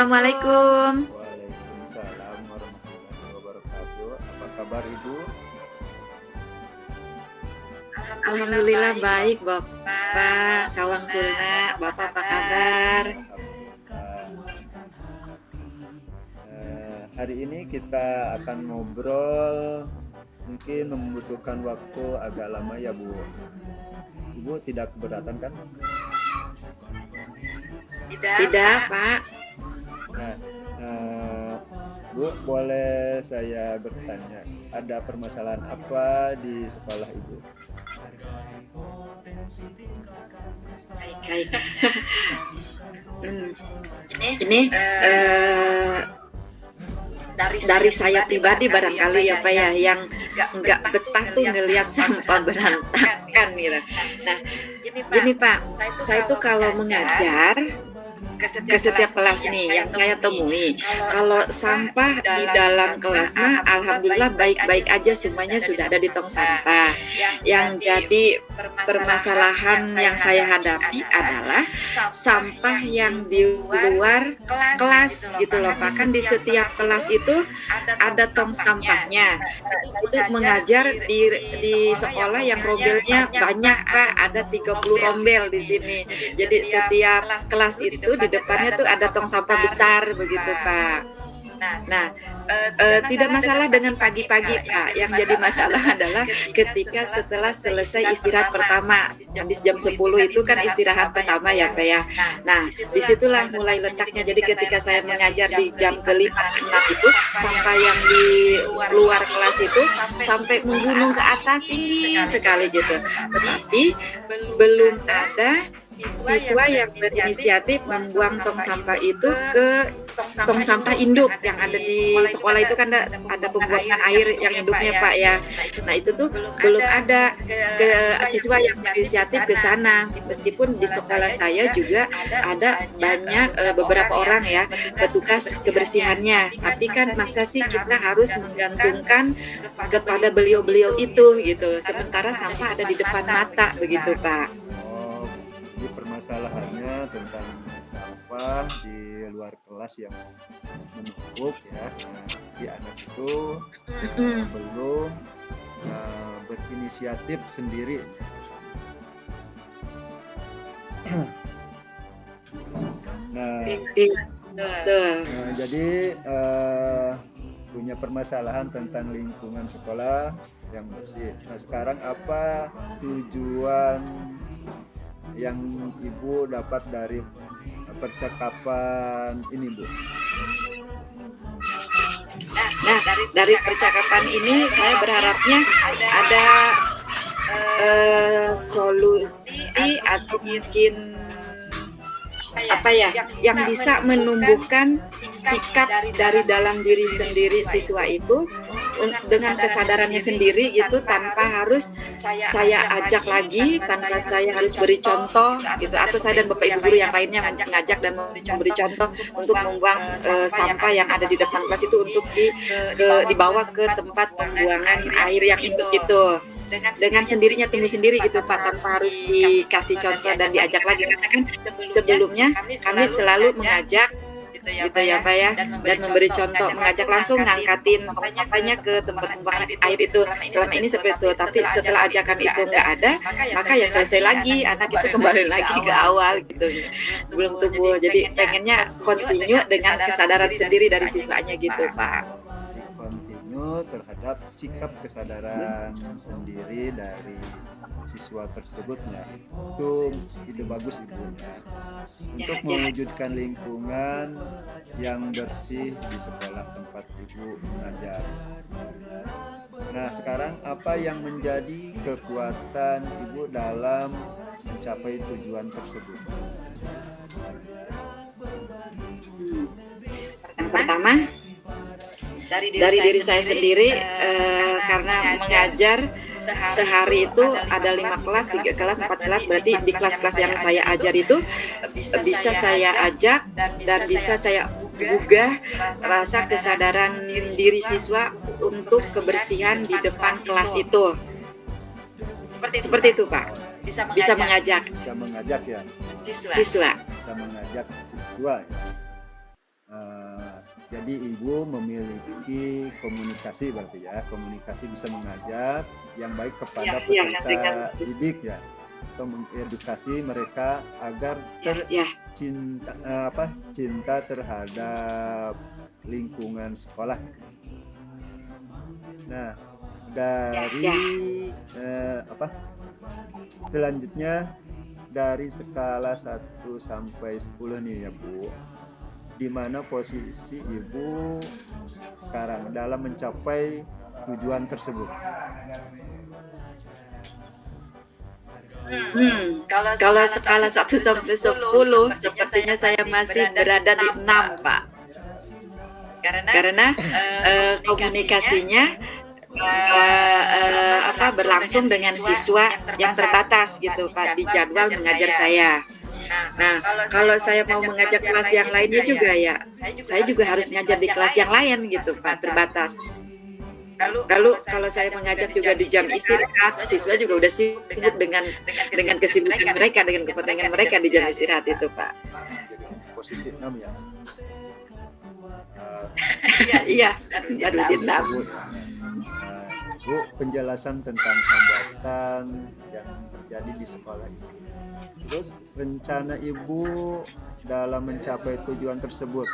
Assalamualaikum. Waalaikumsalam warahmatullahi wabarakatuh. Apa kabar Ibu? Alhamdulillah baik, Bapak. Sawang Sulna, Bapak apa kabar? Alhamdulillah. Hari ini kita akan ngobrol, mungkin membutuhkan waktu agak lama ya Bu. Ibu tidak keberatan kan? Tidak, Pak. Nah, Bu, boleh saya bertanya, ada permasalahan apa di sekolah Ibu? Baik. Ini dari saya pribadi barangkali ya Pak ya, yang nggak betah tuh ngelihat sampah berantakan gitu. Nah, gini Pak, saya tuh kalau mengajar ke setiap kelas nih yang saya temui, kalau sampah di dalam kelas mah alhamdulillah baik-baik aja, semuanya sudah ada di tong sampah. Yang jadi permasalahan yang saya hadapi adalah sampah yang di luar kelas gitu loh Pak. Kan di setiap kelas itu ada tong sampahnya. Itu mengajar di sekolah yang rombelnya banyak Pak, ada 30 rombel di sini. Jadi setiap kelas itu di depannya tuh ada tong sampah besar begitu Pak. Nah, tidak masalah dengan pagi-pagi Pak, yang jadi masalah adalah ketika setelah selesai istirahat pertama, habis jam 10 itu kan istirahat pertama ya Pak ya. Nah, disitulah mulai letaknya, jadi ketika saya mengajar di jam ke-5, 6 itu, sampah yang di luar kelas itu sampai menggunung ke atas tinggi sekali gitu. Tetapi belum ada siswa yang berinisiatif membuang tong sampah itu ke tong sampah induk yang ada di sekolah itu, kan ada pembuangan air yang induknya Pak ya. Nah itu tuh belum ada siswa yang berinisiatif ke sana, meskipun di sekolah saya juga ada banyak beberapa orang ya petugas kebersihannya, tapi kan masa sih kita harus menggantungkan kepada beliau-beliau itu gitu, sementara sampah ada di depan mata begitu Pak. Oh, jadi permasalahannya tentang sampah di luar kelas yang menumpuk ya. Nah, jadi anak itu belum berinisiatif sendiri. Nah, jadi punya permasalahan tentang lingkungan sekolah yang bersih. Nah, sekarang apa tujuan yang Ibu dapat dari percakapan ini, Bu? Nah, dari percakapan ini saya berharapnya ada solusi atau mungkin apa ya, yang bisa menumbuhkan sikap dari dalam diri sendiri siswa itu dengan kesadarannya sendiri gitu, tanpa harus saya ajak lagi, tanpa saya harus beri contoh gitu, atau saya dan Bapak Ibu guru yang lainnya mengajak dan memberi contoh untuk membuang sampah yang ada di depan kelas itu untuk dibawa ke tempat pembuangan air yang induk itu. Dengan sendirinya, tumbuh sendiri gitu Pak, tanpa harus dikasih contoh dan diajak lagi, karena kan sebelumnya kami selalu mengajak gitu ya Pak ya, dan memberi contoh, mengajak langsung ngangkatin tong sampahnya ke tempat pembuangan air itu. Selama ini seperti itu, tapi setelah ajakan itu nggak ada, maka ya selesai lagi, anak itu kembali lagi ke awal gitu, belum tumbuh. Jadi pengennya continue dengan kesadaran sendiri dari siswanya gitu Pak. Terhadap sikap kesadaran sendiri dari siswa tersebutnya, itu ide bagus Ibu ya, untuk mewujudkan lingkungan yang bersih di sekolah tempat Ibu mengajar. Nah, sekarang apa yang menjadi kekuatan Ibu dalam mencapai tujuan tersebut? Yang pertama, dari diri saya sendiri, karena mengajar sehari itu ada 5 kelas, 3 kelas, 4 kelas, berarti di kelas-kelas yang saya ajar itu bisa saya ajak dan bisa saya gugah rasa kesadaran diri siswa untuk kebersihan di depan kelas itu. Seperti itu Pak, bisa mengajak Bisa mengajak ya, siswa. bisa mengajak siswa ya. Eh, jadi ibu memiliki komunikasi berarti ya, komunikasi bisa mengajar yang baik kepada peserta didik ya, atau mengedukasi mereka agar cinta terhadap lingkungan sekolah. Nah, dari selanjutnya dari skala 1 sampai 10 nih ya Bu, di mana posisi ibu sekarang dalam mencapai tujuan tersebut? Kalau skala 1 sampai 10 sepertinya saya masih berada di 6 Pak. Karena komunikasinya berlangsung dengan siswa yang terbatas gitu Pak di jadwal mengajar saya. Nah, kalau saya mau mengajar kelas yang lainnya juga ya, saya juga harus ngajar di kelas yang lain gitu Pak, terbatas. Lalu kalau saya mengajar juga di jam istirahat, siswa juga udah sibuk dengan kesibukan mereka, dengan kepentingan mereka di jam istirahat itu Pak. Posisi 6 ya? Iya, baru di 6. Bu, penjelasan tentang hambatan yang terjadi di sekolah ini. Terus rencana ibu dalam mencapai tujuan tersebut?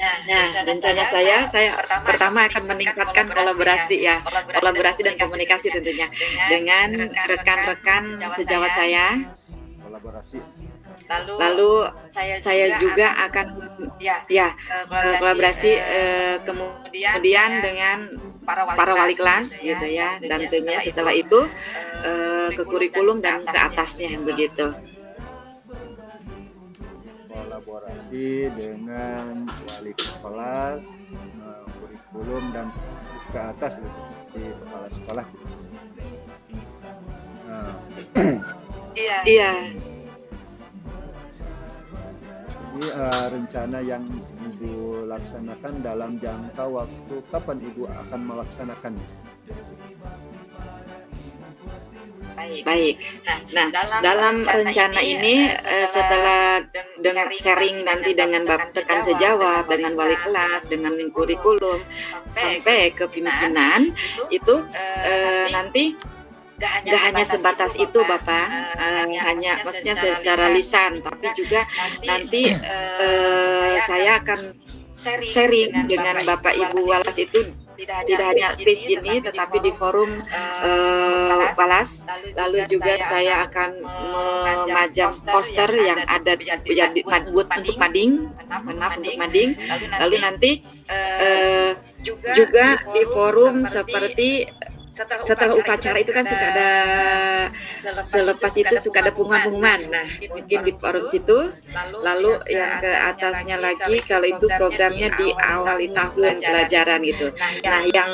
Nah, rencana saya pertama akan meningkatkan kolaborasi dan komunikasi tentunya dengan rekan-rekan sejawat saya. Kolaborasi. Lalu saya juga akan kolaborasi kemudian dengan para wali kelas gitu ya, dan tentunya setelah itu ke kurikulum dan ke atasnya begitu. Kolaborasi dengan wali kelas, kurikulum dan ke atas seperti kepala sekolah. Iya. Jadi rencana yang ibu laksanakan dalam jangka waktu kapan ibu akan melaksanakannya? Baik. Nah, dalam rencana ini setelah dengan sharing nanti dengan rekan sejawat, dengan wali kelas, dengan kurikulum sampai ke pimpinan itu nanti Gak hanya sebatas itu Bapak, hanya maksudnya secara lisan, tapi juga nanti saya akan sharing dengan Bapak Ibu Walas itu tidak hanya space ini, tetapi di forum Walas. Lalu juga saya akan memajang poster yang ada untuk mading, lalu nanti juga di forum seperti setelah upacara itu kan suka ada selepas itu suka ada pengumuman. Nah, mungkin di forum situ, lalu yang ke atasnya lagi kalau itu programnya di awal tahun pelajaran gitu. Nah, yang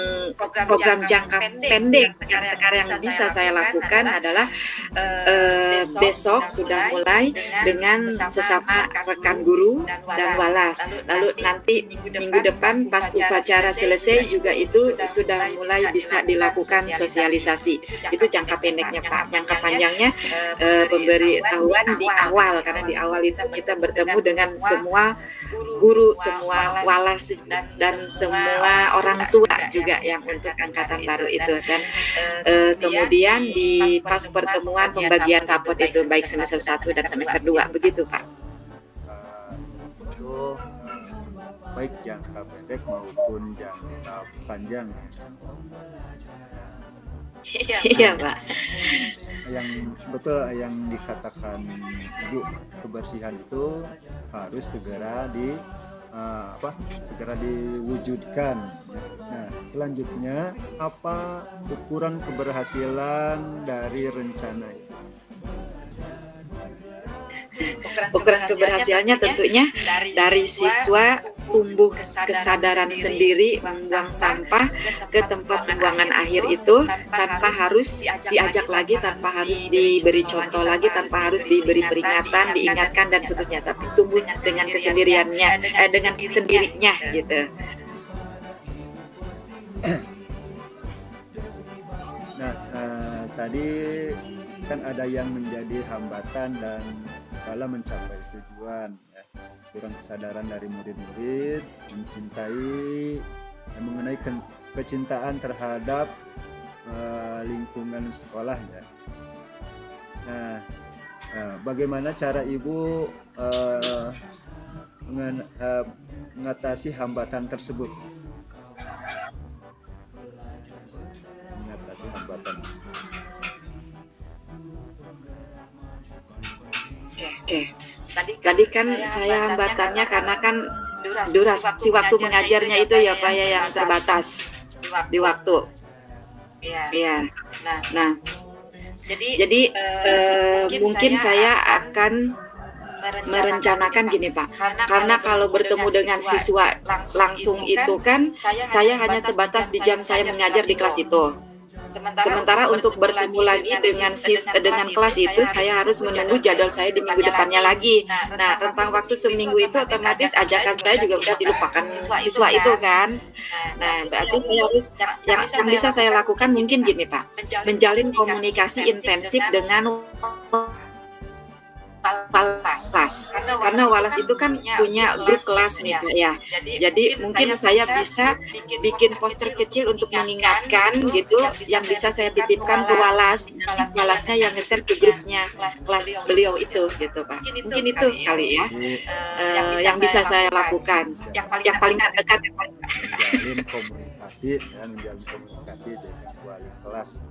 program jangka pendek yang sekarang bisa saya lakukan adalah besok sudah mulai dengan sesama rekan guru dan walas. Lalu nanti minggu depan pas upacara selesai juga itu sudah mulai bisa dilakukan sosialisasi. Itu jangka pendeknya Pak. Jangka panjangnya pemberitahuan di awal, karena di awal itu kita bertemu dengan semua guru, semua walas dan semua orang tua juga yang untuk angkatan baru itu. Dan kemudian di pas pertemuan pembagian rapot itu baik semester 1 dan semester 2 begitu Pak. Itu baik jangka pendek maupun jangka panjang. Iya Pak. Yang betul yang dikatakan Ibu, kebersihan itu harus segera diwujudkan. Nah, selanjutnya apa ukuran keberhasilan dari rencana ini? Ukuran keberhasilannya tentunya dari siswa tumbuh kesadaran sendiri membuang sampah ke tempat pembuangan akhir itu tanpa harus diajak lagi, tanpa harus diberi contoh lagi, tanpa harus diberi peringatan, diingatkan dan seterusnya, tapi tumbuh dengan kesendiriannya, dengan sendirinya gitu. Nah, tadi kan ada yang menjadi hambatan dan dalam mencapai tujuan ya. Kurang kesadaran dari murid-murid mencintai mengenai kecintaan terhadap lingkungan sekolah ya. Nah, bagaimana cara ibu mengatasi hambatan tersebut? Mengatasi hambatan. Oke. Tadi kan saya hambatannya karena kan durasi waktu mengajarnya itu ya Pak ya yang terbatas di waktu. Iya. Nah, jadi mungkin saya akan merencanakan gini Pak, karena kalau bertemu dengan siswa langsung itu kan saya hanya terbatas di jam saya mengajar di kelas itu. Sementara untuk bertemu lagi dengan kelas itu saya harus menunggu jadwal saya di minggu depannya lagi. Nah, rentang waktu seminggu itu otomatis ajakan saya juga udah dilupakan siswa itu kan. Nah, berarti saya harus yang bisa saya lakukan mungkin gini Pak, menjalin komunikasi intensif dengan kelas, karena Walas itu kan punya grup kelas nih Kak ya. Jadi mungkin saya bisa bikin poster kecil untuk mengingatkan gitu, yang bisa saya titipkan ke Walas. Walasnya yang nge-share ke grupnya kelas beliau itu gitu Pak. Mungkin itu kali ya yang bisa saya lakukan. Yang paling terdekat. Menjalin komunikasi dengan wali kelas.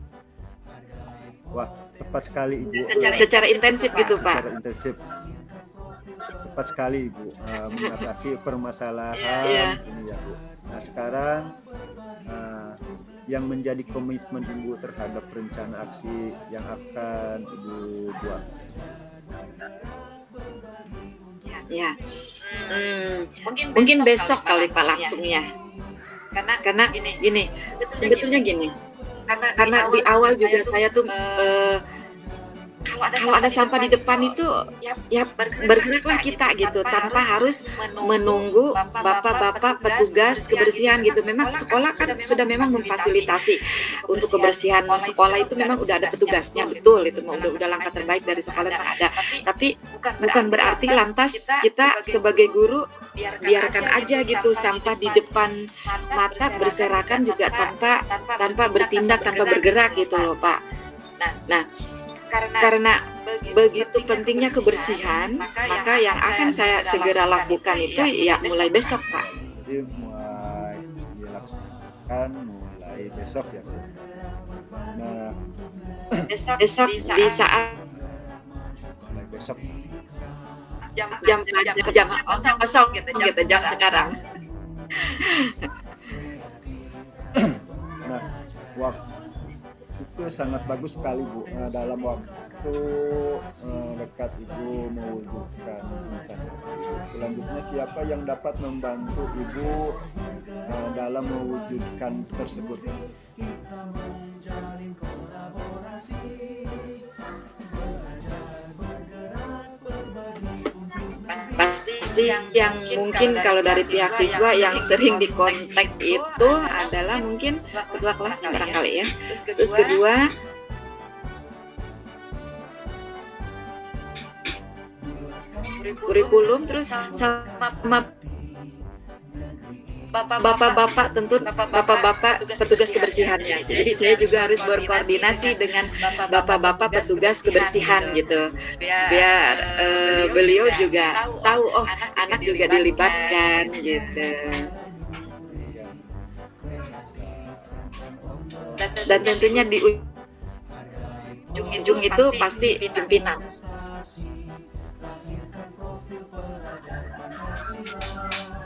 Wah, tepat sekali Ibu. Secara intensif gitu Pak. Secara intensif. Tepat sekali Ibu mengatasi permasalahan ini ya Bu. Nah sekarang yang menjadi komitmen Ibu terhadap rencana aksi yang akan Ibu buat. Ya. Mungkin besok kali Pak langsungnya. Karena gini, sebetulnya gini. Karena di awal juga saya tuh kalau ada sampah di depan itu ya bergeraklah kita gitu tanpa harus menunggu bapak-bapak petugas kebersihan gitu. Memang sekolah kan sudah memang memfasilitasi untuk kebersihan sekolah itu memang udah ada petugasnya, betul itu udah langkah terbaik dari sekolah yang ada. Tapi bukan berarti lantas kita sebagai guru biarkan aja gitu sampah di depan mata berserakan juga tanpa bertindak, tanpa bergerak gitu loh Pak. Nah, karena begitu pentingnya kebersihan, maka yang akan saya segera lakukan itu ya mulai besok Pak. Jadi mulai dilaksanakan mulai besok ya Bu. Nah, besok di saat mulai besok jam kosong gitu jam sekarang. Nah, waktu itu sangat bagus sekali Bu. Nah, dalam waktu dekat Ibu mewujudkan rencana aksi. Selanjutnya siapa yang dapat membantu Ibu dalam mewujudkan tersebut? Pasti yang mungkin kalau dari pihak siswa yang sering dikontak itu adalah mungkin ketua kelasnya barangkali ya. Terus kedua kurikulum, terus sama bapak-bapak tentu bapak-bapak petugas kebersihannya. Jadi saya juga harus berkoordinasi dengan bapak-bapak petugas kebersihan gitu. Biar beliau juga tahu oh anak juga dilibatkan gitu. Dan tentunya di ujung itu pasti pimpinan.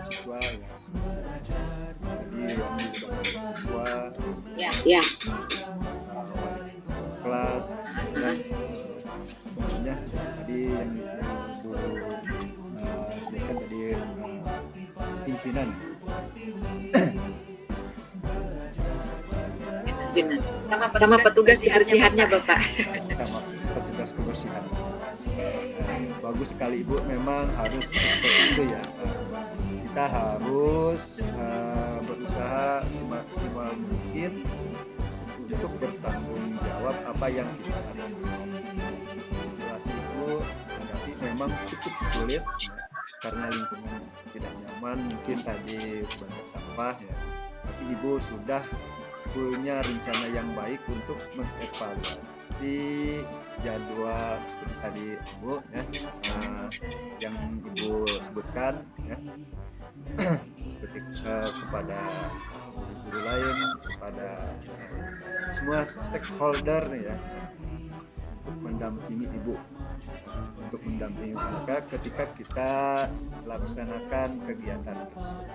Siswa Ya. Kelas dan sebenarnya tadi yang Bu sebutkan tadi pimpinan. Sama petugas kebersihannya Bapak. Sama petugas kebersihan. Bagus sekali Ibu, memang harus seperti itu ya. Kita harus berusaha semaksimal mungkin untuk bertanggung jawab apa yang kita lakukan. memang cukup sulit ya, karena lingkungan tidak nyaman, mungkin tadi banyak sampah ya. Tapi ibu sudah punya rencana yang baik untuk mengevaluasi jadwal seperti tadi ibu ya, yang ibu sebutkan ya, seperti kepada guru lain, kepada semua stakeholder ya, untuk mendampingi ibu, untuk mendampingi mereka ketika kita laksanakan kegiatan tersebut.